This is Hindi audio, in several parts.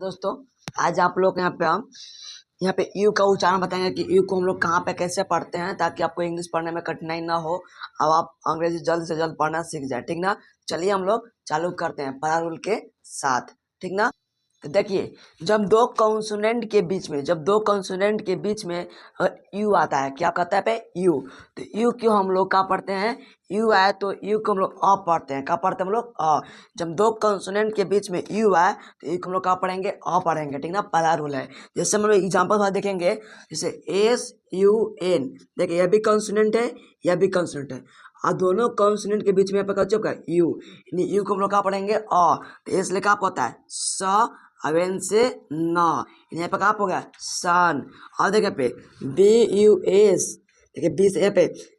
दोस्तों, आज आप लोग यहाँ पे यू का उच्चारण बताएंगे कि यू को हम लोग कहाँ पे कैसे पढ़ते हैं, ताकि आपको इंग्लिश पढ़ने में कठिनाई ना हो और आप अंग्रेजी जल्द से जल्द पढ़ना सीख जाए। ठीक ना। चलिए हम लोग चालू करते हैं पहला रूल के साथ। ठीक ना। तो देखिए, जब दो कॉन्सोनेंट के बीच में यू आता है, क्या कहता है पे यू, तो यू क्यों हम लोग क्या पढ़ते हैं, यू आए तो यू को हम लोग अ पढ़ते हैं। क्या पढ़ते हैं हम लोग अ। जब दो कॉन्सोनेंट के बीच में यू आए तो यू को हम लोग क्या पढ़ेंगे, अ पढ़ेंगे। ठीक ना, पहला रूल है। जैसे हम लोग एग्जाम्पल देखेंगे, जैसे SUN, देखिए यह भी कॉन्सोनेंट है, यह भी कॉन्सोनेंट है, और दोनों कॉन्सोनेंट के बीच में यहाँ पे क्या यू, यानी यू को हम लोग क्या पढ़ेंगे अ। तो इसलिए क्या होता है स, अवेन से न, यहाँ पे क्या हो गया सन। और देखिए पे BUS, देखिए बी से ए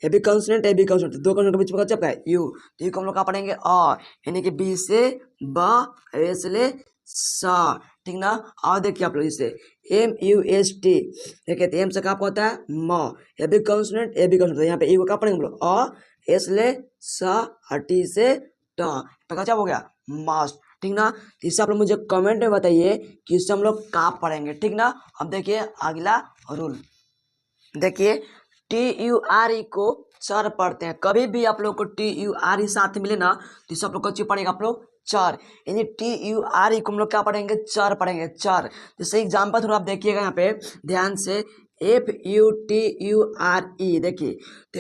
भी कॉन्सोनेंट ए भी कॉन्सोनेंट, दो कॉन्सोनेंट के बीच में क्या है यू, तो यू को हम लोग क्या पढ़ेंगे अ, यानी कि बी से ब, से ले स। ठीक ना। और देखिए आप लोग इसे MUST, देखिए तो एम से क्या होता है म, ए भी कॉन्सोनेंट ए भी कॉन्सोनेंट, यहाँ पे यू को क्या पढ़ेंगे हम लोग अ, एस ले स, और टी से ट, तो क्या हो गया मस्ट। ठीक ना। इससे आप लोग मुझे कमेंट में बताइए कि इससे हम लोग कहाँ पढ़ेंगे। ठीक ना। अब देखिए अगला रूल, देखिए TURE को चर पढ़ते हैं। कभी भी आप लोग को TURE साथ मिले ना, तो सब लोग को पढ़ेगा आप लोग चर, यानी TURE को हम लोग क्या पढ़ेंगे चर पढ़ेंगे चर। जैसे एग्जाम्पल थोड़ा आप देखिएगा यहाँ पे ध्यान से, FUTURE, देखिए तो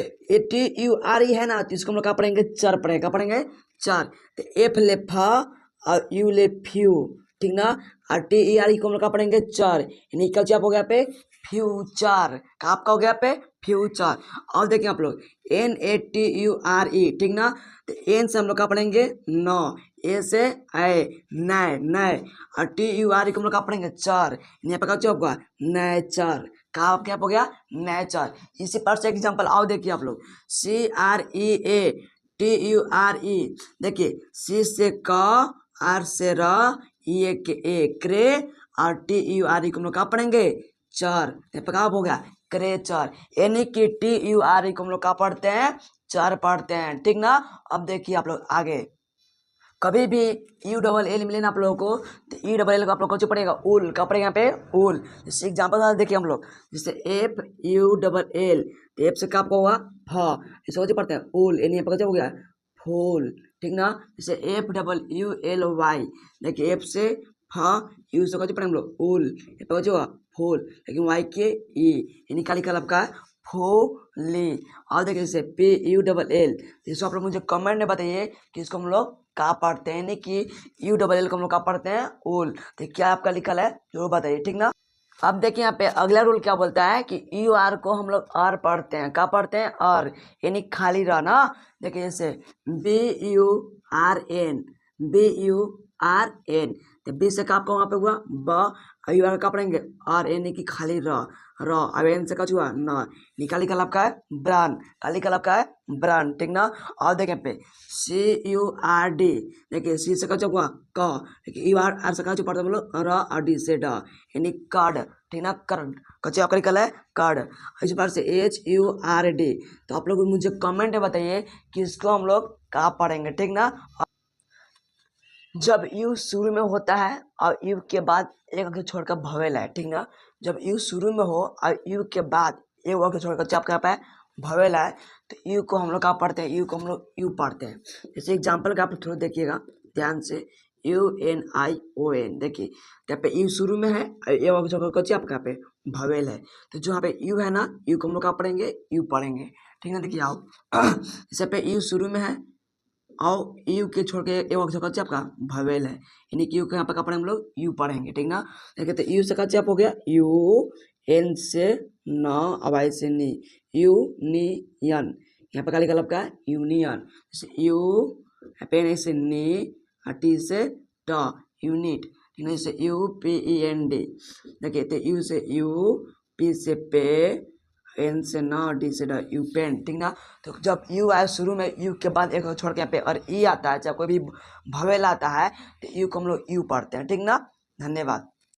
TURE है ना, तो इसको हम लोग क्या पढ़ेंगे चर पढ़ेंगे, क्या पढ़ेंगे चर। तो एफ ले फ और यू ले फ्यू। ठीक ना। और TERE को हम लोग क्या पढ़ेंगे चर, यानी क्या हो गया पे फ्यूचर, आपका हो गया पे फ्यूचर। और देखिए आप लोग NATURE, ठीक ना, तो एन से हम लोग क्या पढ़ेंगे न, ए से ए नए नए, और TURE को हम लोग क्या पढ़ेंगे चर, यहाँ पे क्या होगा नेचर, क्या हो गया नेचर। इसी पर से एग्जाम्पल आओ देखिए आप लोग, CREATURE, देखिए सी से क, आर से र, ये के ए क्रे, और TURE को हम लोग क्या पढ़ेंगे चर, क्या हो गया क्रेचर, यानी कि TURE को हम लोग क्या पढ़ते हैं चर पढ़ते हैं। ठीक ना। अब देखिए आप लोग आगे, कभी भी ULL मिले ना आप लोगों को, तो ULL को आप लोग को पड़ेगा उल, क्या पड़ेगा यहाँ पे उल। जैसे एग्जाम्पल देखिए हम लोग, जैसे FULL, तो एफ से क्या आपको होगा फ, इसे पढ़ते हैं उल, यानी यहाँ पे हो गया फूल। ठीक ना। जैसे FULY, देखिए एफ से फ, यू से पढ़ेंगे हम लोग उल, यहाँ पे होगा फूल, लेकिन वाई के ई, यानी काली कलर का फूली। और देखिए जैसे PULL, इसको आप लोग मुझे कमेंट में बताइए कि इसको हम लोग क्या पढ़ते हैं, यानी कि ULL को हम लोग क्या पढ़ते हैं उल। तो क्या आपका लिखल है जरूर बताइए। ठीक ना। अब देखिए यहाँ पे अगला रूल क्या बोलता है कि UR को हम लोग आर पढ़ते हैं, क्या पढ़ते हैं और, यानी खाली रह ना। देखिए जैसे BURN, BURN, तो बी से आपका वहाँ पे हुआ ब, यू आर का पढ़ेंगे और यानी कि खाली र, अब एन से कुछ हुआ न, निकाली कल आपका है ब्रांड, काली कल आपका है ब्रांड। ठीक ना। और देखें पे CURD, देखिए सी से कुछ हुआ क, देखिए UR से कुछ पढ़ते हम लोग र, और डी से ड, यानी कार्ड। ठीक ना, कार्ड कच्चे आपका निकल है कार्ड। इस बार से HURD, तो आप लोग मुझे कमेंट में बताइए कि इसको हम लोग कहाँ पढ़ेंगे। ठीक ना। जब यू शुरू में होता है और यू के बाद एक अक्षर छोड़कर भवेल है। ठीक ना। जब यू शुरू में हो और यू के बाद एक अक्षर छोड़कर जब क्या है भवेल है, तो यू को हम लोग क्या पढ़ते हैं, यू को हम लोग यू पढ़ते हैं। जैसे एग्जाम्पल का आप थोड़ा देखिएगा ध्यान से, UNION, देखिए यहाँ पे यू शुरू में है और एक अक्षर छोड़कर कच्चे आपका पे भवेल है, तो जो यहाँ पे यू है ना, यू को हम लोग क्या पढ़ेंगे यू पढ़ेंगे। ठीक ना। देखिए आओ जैसे पे यू शुरू में है और यू के छोड़ के एक अक्षर कच्चे आपका भवेल है, यानी कि यू के यहाँ पे क्या पढ़ेंगे हम लोग यू पढ़ेंगे। ठीक ना। देखिए तो यू से कच्चे आप हो गया यू, एन से न, अब आई से नी, यूनियन, यहाँ पे काली कलम का यूनियन, जैसे यू पेन से नी, टी से ट, यूनिट। ठीक है। जैसे UPEND, देखिए तो यू से यू, पी से पे, एन से न, डी से ड, यू पेन। ठीक ना। तो जब यू आए शुरू में, यू के बाद एक छोड़ के यहाँ पे और ई आता है, चाहे कोई भी भवेल आता है, तो यू को हम लोग यू पढ़ते हैं। ठीक ना। धन्यवाद।